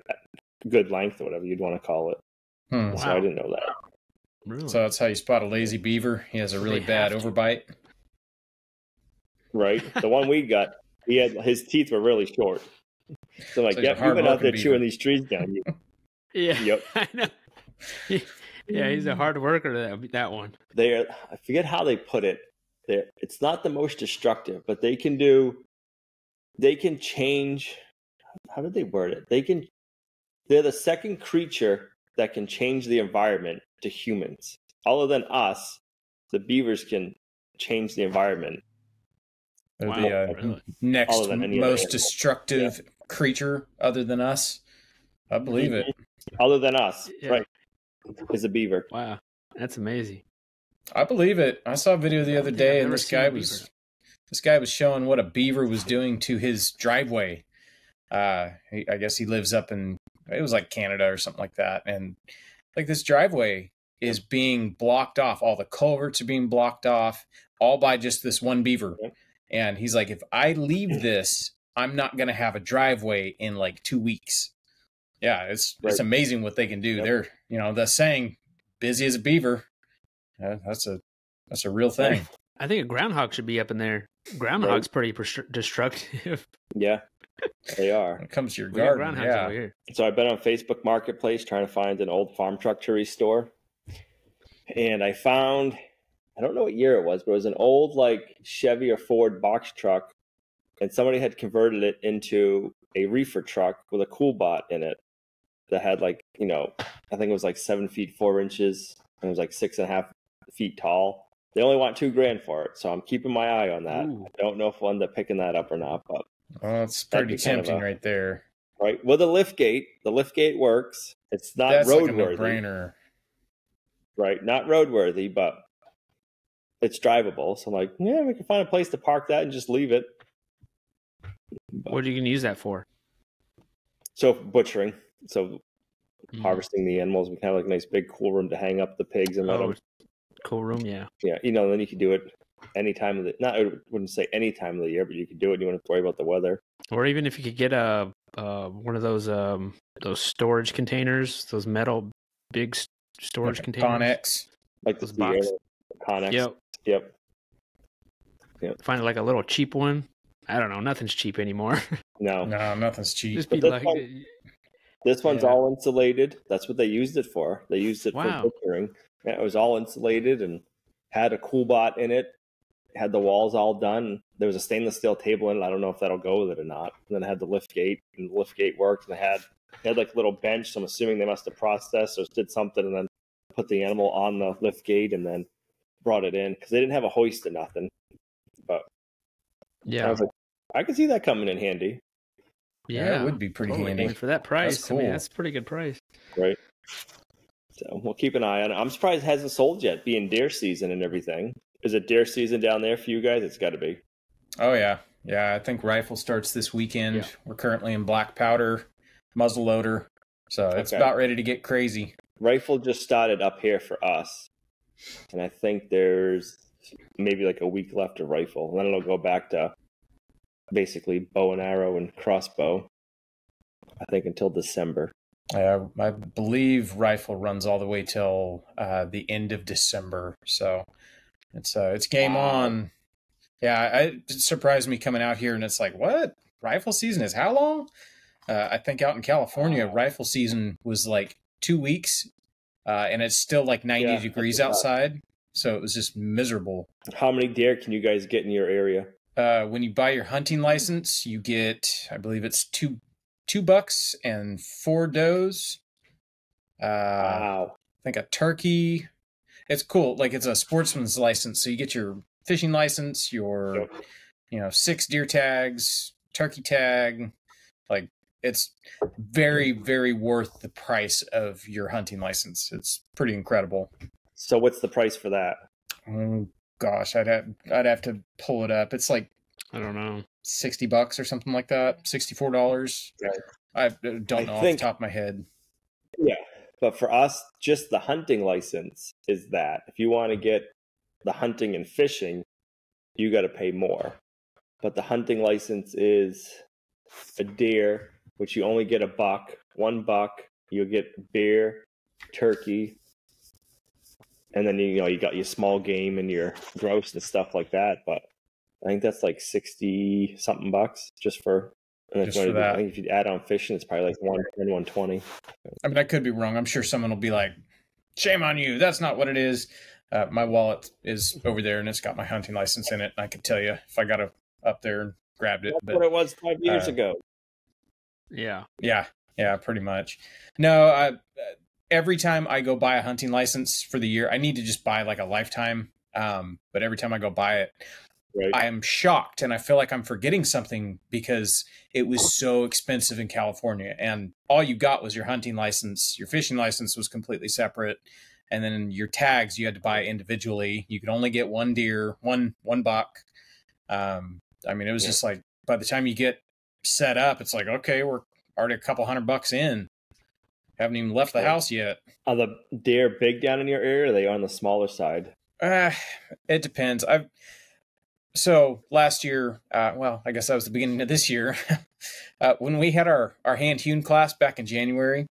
good length, or whatever you'd want to call it. So I didn't know that. Really? So that's how you spot a lazy beaver. He has a really bad overbite. Right? The one we got, his teeth were really short. So I'm like, So he's a yep, you've been out there hard-working chewing beaver. these trees down. Yeah. Yep. I know. Yeah, he's a hard worker, that one. I forget how they put it. It's not the most destructive, but they can change. How did they word it? They're the second creature that can change the environment to humans. Other than us, the beavers can change the environment. They're Wow, the really? next Other than any other most animal. destructive creature other than us. I believe it. Other than us, Yeah. right? Is a beaver. Wow, that's amazing. I believe it. I saw a video the other think day, I've and ever this seen a guy beaver. was showing what a beaver was doing to his driveway. I guess he lives up in, it was like Canada or something like that, and like this driveway is being blocked off. All the culverts are being blocked off, all by just this one beaver. Yep. And he's like, if I leave this, I'm not going to have a driveway in like 2 weeks. Yeah, it's amazing what they can do. Yep. They're, the saying, busy as a beaver. That's a real thing. I think a groundhog should be up in there. Groundhog's pretty destructive. Yeah, they are. When it comes to your We got garden, groundhogs over here. So I've been on Facebook Marketplace trying to find an old farm truck to restore. And I found, I don't know what year it was, but it was an old like Chevy or Ford box truck. And somebody had converted it into a reefer truck with a cool bot in it that had like, I think it was like 7 feet 4 inches and it was like 6.5 feet tall. They only want $2,000 for it. So I'm keeping my eye on that. Ooh. I don't know if we'll end up picking that up or not, but well, it's That'd pretty be kind of tempting a- right there. right. With a lift gate, the lift gate works. It's not That's like a roadworthy. no-brainer. Right, not roadworthy, but it's drivable. So I'm like, yeah, we can find a place to park that and just leave it. What are you going to use that for? So butchering, so Mm. harvesting the animals. We can have like a nice big cool room to hang up the pigs and let them. Cool room, yeah. Yeah, then you could do it any time of the. Not, I wouldn't say any time of the year, but you could do it. You wouldn't have to worry about the weather. Or even if you could get one of those storage containers, those metal big storage Like a containers. Connex. Like Those the box- Connex. Yep. Yep. Find like a little cheap one. I don't know. Nothing's cheap anymore. No, No, nothing's cheap. Just be But like, this one's Yeah. all insulated. That's what they used it for. They used it Wow. for butchering. Yeah, it was all insulated and had a cool bot in it. Had the walls all done. There was a stainless steel table in it. I don't know if that'll go with it or not. And then it had the lift gate, and the lift gate worked. And they had like a little bench. So I'm assuming they must have processed or did something, and then put the animal on the lift gate, and then brought it in because they didn't have a hoist or nothing. But I yeah, was like, I could see that coming in handy, Yeah, it would be pretty totally. handy. I mean, for that price. cool. I mean, that's a pretty good price. right? So we'll keep an eye on it. I'm surprised it hasn't sold yet, being deer season and everything. Is it deer season down there for you guys? It's got to be. Oh, yeah. Yeah, I think rifle starts this weekend. Yeah. We're currently in black powder, muzzle loader. So it's about ready to get crazy. Rifle just started up here for us. And I think there's maybe like a week left of rifle. And then it'll go back to basically bow and arrow and crossbow, I think, until December. I believe rifle runs all the way till the end of December. So it's game on. Yeah, it surprised me coming out here, and it's like, what? Rifle season is how long? I think out in California, rifle season was like 2 weeks, and it's still like 90 degrees outside. So it was just miserable. How many deer can you guys get in your area? When you buy your hunting license, you get, I believe it's two bucks and 4 does. Wow. I think a turkey. It's cool. Like, it's a sportsman's license. So you get your fishing license, your, 6 deer tags, turkey tag. Like, it's very, very worth the price of your hunting license. It's pretty incredible. So what's the price for that? Oh, gosh, I'd have to pull it up. It's like, I don't know, $60 or something like that. $64. Right. I don't know off the top of my head. Yeah, but for us, just the hunting license is that. If you want to get the hunting and fishing, you got to pay more. But the hunting license is a deer, which you only get $1 buck. You'll get bear, turkey, and then you got your small game and your grouse and stuff like that. But I think that's like 60 something bucks just for. And just for that. I think if you add on fishing, it's probably like 110, 120. I mean, I could be wrong. I'm sure someone will be like, "Shame on you. That's not what it is." My wallet is over there, and it's got my hunting license in it. And I could tell you if I got up there and grabbed it. That's what it was 5 years ago. Yeah, pretty much. No, every time I go buy a hunting license for the year, I need to just buy like a lifetime. But every time I go buy it, right, I am shocked, and I feel like I'm forgetting something because it was so expensive in California, and all you got was your hunting license. Your fishing license was completely separate, and then your tags you had to buy individually. You could only get 1 deer, one buck. I mean, it was just like by the time you get set up, it's like, okay, we're already a couple $100 in. Haven't even left the house yet. Are the deer big down in your area, or are they on the smaller side? It depends. So last year, well, I guess that was the beginning of this year, when we had our hand-hewn class back in January,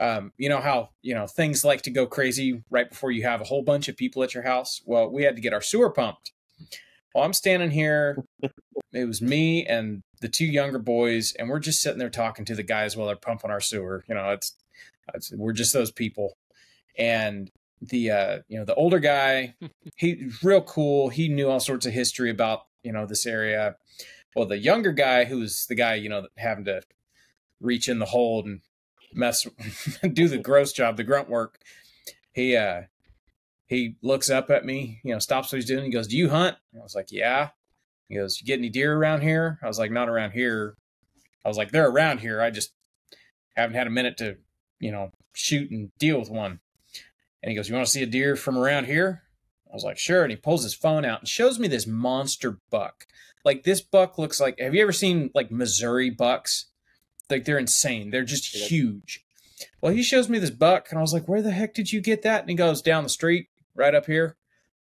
you know how, things like to go crazy right before you have a whole bunch of people at your house? Well, we had to get our sewer pumped. Well, I'm standing here. It was me and the 2 younger boys, and we're just sitting there talking to the guys while they're pumping our sewer. We're just those people. And the older guy, he's real cool. He knew all sorts of history about, this area. Well, the younger guy, who's the guy, having to reach in the hole and do the gross job, the grunt work. He looks up at me, stops what he's doing. He goes, "Do you hunt?" I was like, "Yeah." He goes, "You get any deer around here?" I was like, "Not around here." I was like, "They're around here. I just haven't had a minute to, shoot and deal with one." And he goes, "You want to see a deer from around here?" I was like, "Sure." And he pulls his phone out and shows me this monster buck. Like, this buck looks like, have you ever seen like Missouri bucks? Like, they're insane. They're just huge. Well, he shows me this buck, and I was like, "Where the heck did you get that?" And he goes, "Down the street, right up here."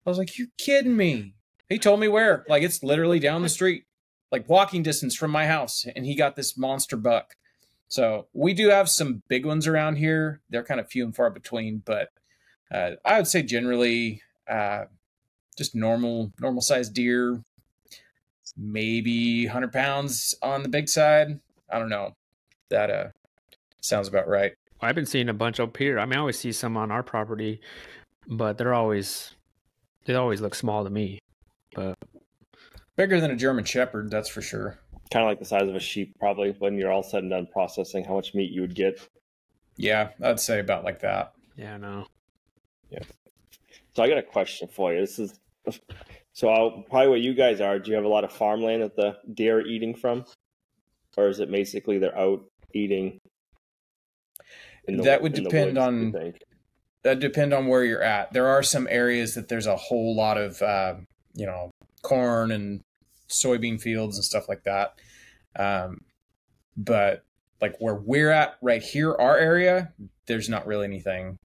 I was like, "You're kidding me." He told me where. Like, it's literally down the street, like walking distance from my house. And he got this monster buck. So we do have some big ones around here. They're kind of few and far between, but I would say generally just normal sized deer, maybe 100 pounds on the big side. I don't know. That sounds about right. I've been seeing a bunch up here. I mean, I always see some on our property, but they always look small to me. But bigger than a German Shepherd, that's for sure. Kind of like the size of a sheep, probably, when you're all said and done processing, how much meat you would get. Yeah, I'd say about like that. Yeah, no. Yeah. So I got a question for you. Probably where you guys are, do you have a lot of farmland that the deer are eating from? Or is it basically they're out eating? That would depend on that depend on where you're at. There are some areas that there's a whole lot of, corn and soybean fields and stuff like that. But like where we're at right here, our area, there's not really anything.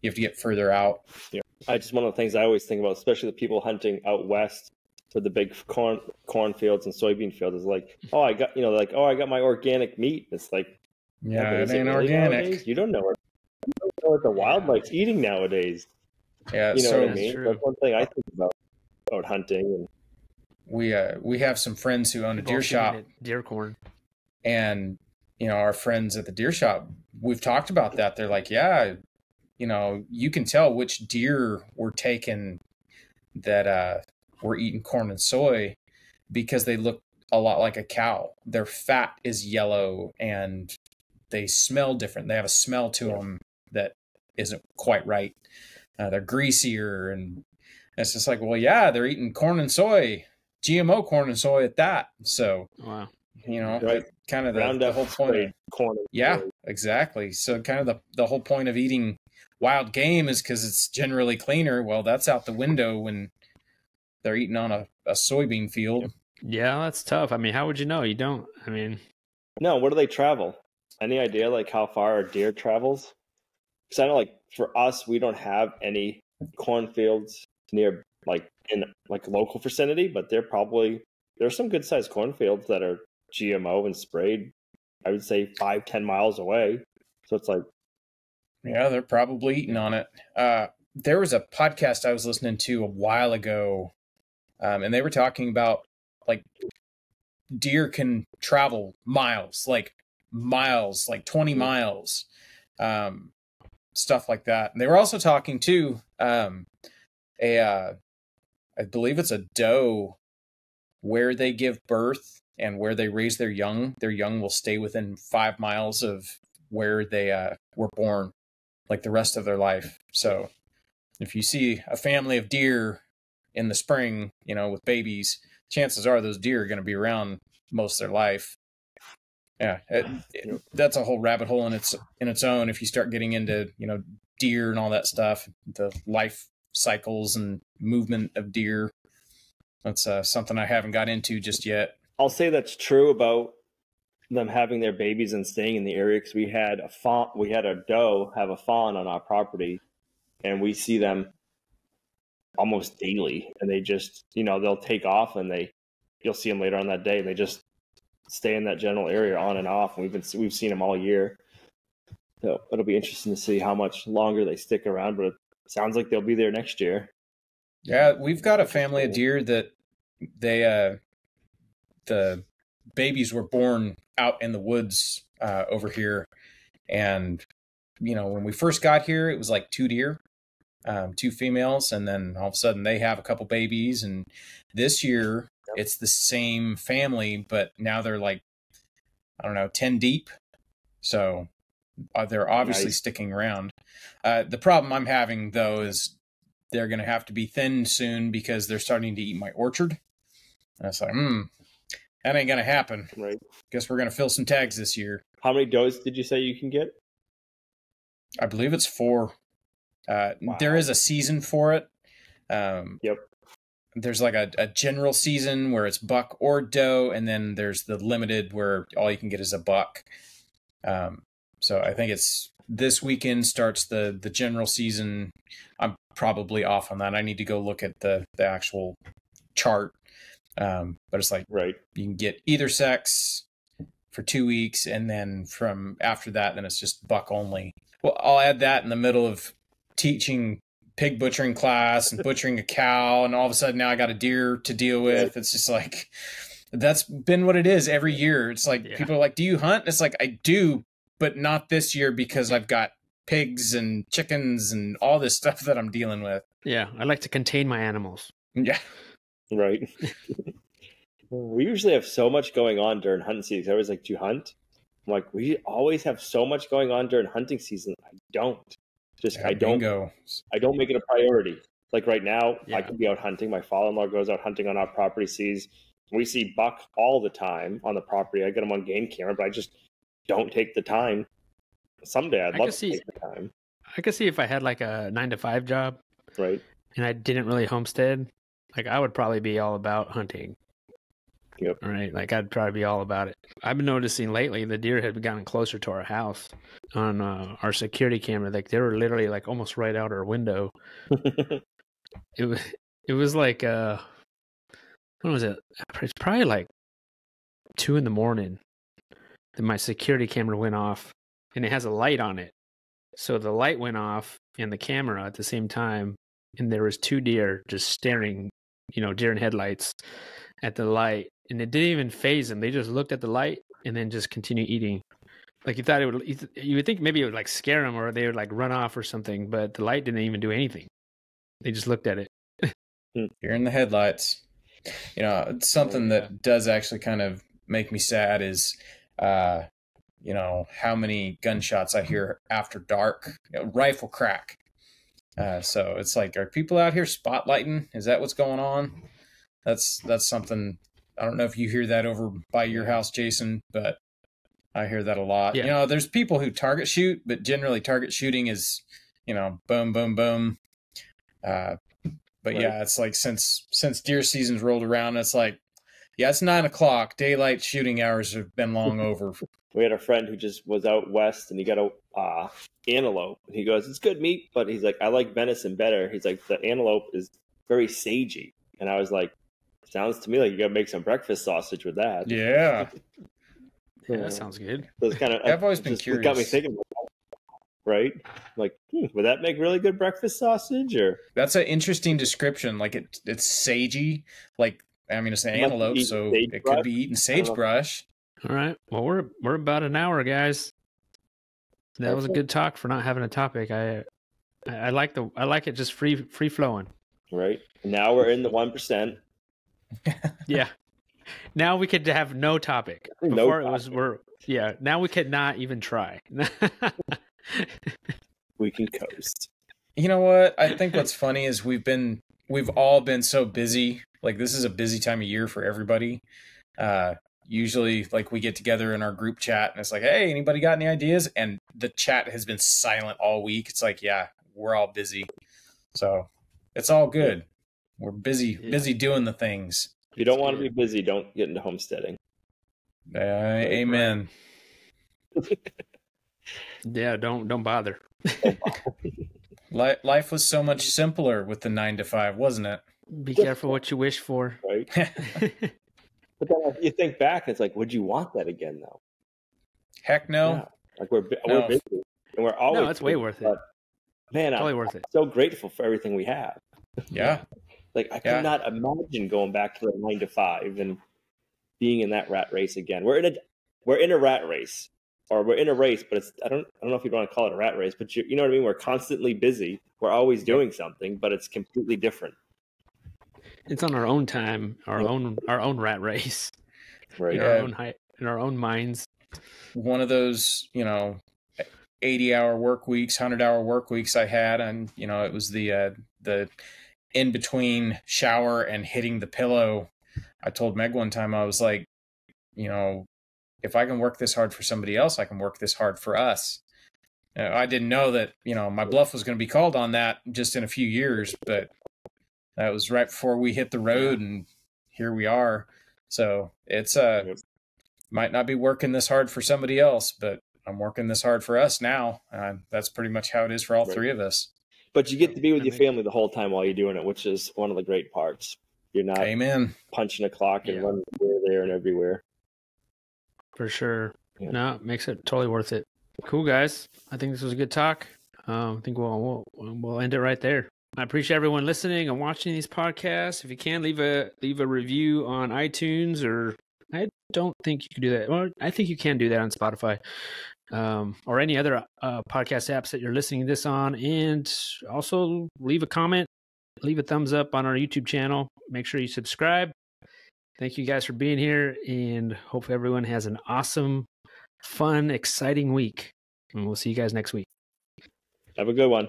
You have to get further out. Yeah. One of the things I always think about, especially the people hunting out west for the big corn fields and soybean fields, is like, I got my organic meat. It's like, yeah, it ain't organic. Nowadays? You don't know what the wildlife's eating nowadays. Yeah, you know what I that's mean. true. That's one thing I think about hunting. And we have some friends who own a deer shop, deer corn, and our friends at the deer shop, we've talked about that. They're like, yeah, you can tell which deer were taken that were eating corn and soy because they look a lot like a cow. Their fat is yellow and they smell different. They have a smell to them that isn't quite right. They're greasier, and it's just like, well, yeah, they're eating corn and soy, GMO corn and soy at that. So, wow, right. Kind of the whole point. Corn yeah, exactly. So kind of the whole point of eating wild game is because it's generally cleaner. Well, that's out the window when they're eating on a soybean field. Yeah, that's tough. I mean, how would you know? You don't. I mean, no. Where do they travel? Any idea like how far a deer travels? Because I know, like for us, we don't have any cornfields near in local vicinity, but there's some good sized cornfields that are GMO and sprayed. I would say 5-10 miles away. So it's like, yeah, they're probably eating on it. There was a podcast I was listening to a while ago, and they were talking about like deer can travel miles, like 20 miles, stuff like that. And they were also talking to I believe it's a doe where they give birth and where they raise their young. Their young will stay within 5 miles of where they were born, like the rest of their life. So if you see a family of deer in the spring, with babies, chances are those deer are going to be around most of their life. Yeah, that's a whole rabbit hole in its own. If you start getting into deer and all that stuff, the life cycles and movement of deer, that's something I haven't got into just yet. I'll say that's true about them having their babies and staying in the area, because we had a doe have a fawn on our property, and we see them almost daily, and they just they'll take off, and you'll see them later on that day, and they just stay in that general area on and off. And we've seen them all year, so it'll be interesting to see how much longer they stick around, but it sounds like they'll be there next year. Yeah, we've got a family of deer that the babies were born out in the woods over here. And, when we first got here, it was like 2 deer, 2 females. And then all of a sudden they have a couple babies. And this year it's the same family, but now they're 10 deep. So they're obviously sticking around. The problem I'm having, though, is they're going to have to be thinned soon because they're starting to eat my orchard. And it's like, that ain't going to happen. Right. Guess we're going to fill some tags this year. How many does did you say you can get? I believe it's 4. Wow. There is a season for it. Yep. There's like a general season where it's buck or doe, and then there's the limited where all you can get is a buck. So I think it's this weekend starts the general season. I'm probably off on that. I need to go look at the actual chart. But it's like, right, you can get either sex for 2 weeks, and then from after that, then it's just buck only. Well, I'll add that in the middle of teaching pig butchering class and butchering a cow, and all of a sudden now I got a deer to deal with. Right. It's just like, that's been what it is every year. It's like, people are like, do you hunt? It's like, I do, but not this year because I've got pigs and chickens and all this stuff that I'm dealing with. Yeah, I like to contain my animals. Yeah. Right. We usually have so much going on during hunting season. I always like, do you hunt? I'm like, we always have so much going on during hunting season. I don't. I don't make it a priority. Like right now, I could be out hunting. My father-in-law goes out hunting on our property. We see buck all the time on the property. I get them on game camera, but I just don't take the time. Someday I'd love to take the time. I could see if I had like a 9-to-5 job, right? and I didn't really homestead, like I would probably be all about hunting. Yep. Right, like I'd probably be all about it. I've been noticing lately the deer had gotten closer to our house on our security camera. Like they were literally like almost right out our window. It was like when was it? It's probably like 2 a.m. that my security camera went off, and it has a light on it. So the light went off and the camera at the same time, and there was 2 deer just staring, deer in headlights at the light, and it didn't even phase them. They just looked at the light and then just continued eating. Like you thought you would think maybe it would like scare them or they would like run off or something, but the light didn't even do anything. They just looked at it. You're in the headlights. It's something that does actually kind of make me sad is, how many gunshots I hear after dark, rifle crack. So it's like, are people out here spotlighting? Is that what's going on? That's something. I don't know if you hear that over by your house, Jason, but I hear that a lot. Yeah. There's people who target shoot, but generally target shooting is, boom, boom, boom. But right. Yeah, it's like since deer season's rolled around, it's like, yeah, it's 9 o'clock. Daylight shooting hours have been long over. We had a friend who just was out west and he got a antelope. And he goes, it's good meat, but he's like, I like venison better. He's like, the antelope is very sagey. And I was like, sounds to me like you got to make some breakfast sausage with that. Yeah. Yeah, that sounds good. So it's kind of, I've always been curious. It got me thinking about that, right? Like, would that make really good breakfast sausage? Or that's an interesting description. Like it's sagey. Like, I mean, it's an antelope, so it could be eating sagebrush. All right. Well, we're about an hour, guys. That was a good talk for not having a topic. I like it just free flowing. Right. Now we're in the 1%. Yeah. Now we could have no topic. Before it was now we could not even try. We can coast. You know what? I think what's funny is we've all been so busy. Like this is a busy time of year for everybody. Usually like we get together in our group chat and it's like, hey, anybody got any ideas? And the chat has been silent all week. It's like, yeah, we're all busy. So it's all good. We're busy doing the things. If you don't want to be busy, don't get into homesteading. Amen. Yeah, don't bother. Life was so much simpler with the 9-to-5, wasn't it? Be careful what you wish for. Right. But then you think back, it's like, would you want that again, though? Heck no. Yeah. Like we're busy, and we're always. No, it's way worth it. Man, totally worth it. So grateful for everything we have. Yeah. Like I could not imagine going back to the 9-to-5 and being in that rat race again. We're in a rat race, or we're in a race, but it's I don't know if you'd want to call it a rat race, but you know what I mean. We're constantly busy. We're always doing something, but it's completely different. It's on our own time, our own rat race, right? In our own minds. One of those, 80-hour work weeks, 100-hour work weeks I had, and it was the in between shower and hitting the pillow. I told Meg one time, I was like, if I can work this hard for somebody else, I can work this hard for us. I didn't know that, my bluff was going to be called on that just in a few years, but that was right before we hit the road, and here we are. So it's might not be working this hard for somebody else, but I'm working this hard for us now. That's pretty much how it is for all three of us. But you get to be with your family the whole time while you're doing it, which is one of the great parts. You're not punching a clock and running here, there, and everywhere. For sure. Yeah. No, it makes it totally worth it. Cool, guys. I think this was a good talk. I think we'll end it right there. I appreciate everyone listening and watching these podcasts. If you can, leave a review on iTunes, or I don't think you can do that. Well, I think you can do that on Spotify, or any other podcast apps that you're listening to this on. And also leave a comment, leave a thumbs up on our YouTube channel. Make sure you subscribe. Thank you guys for being here, and hope everyone has an awesome, fun, exciting week. And we'll see you guys next week. Have a good one.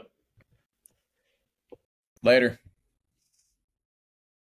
Later.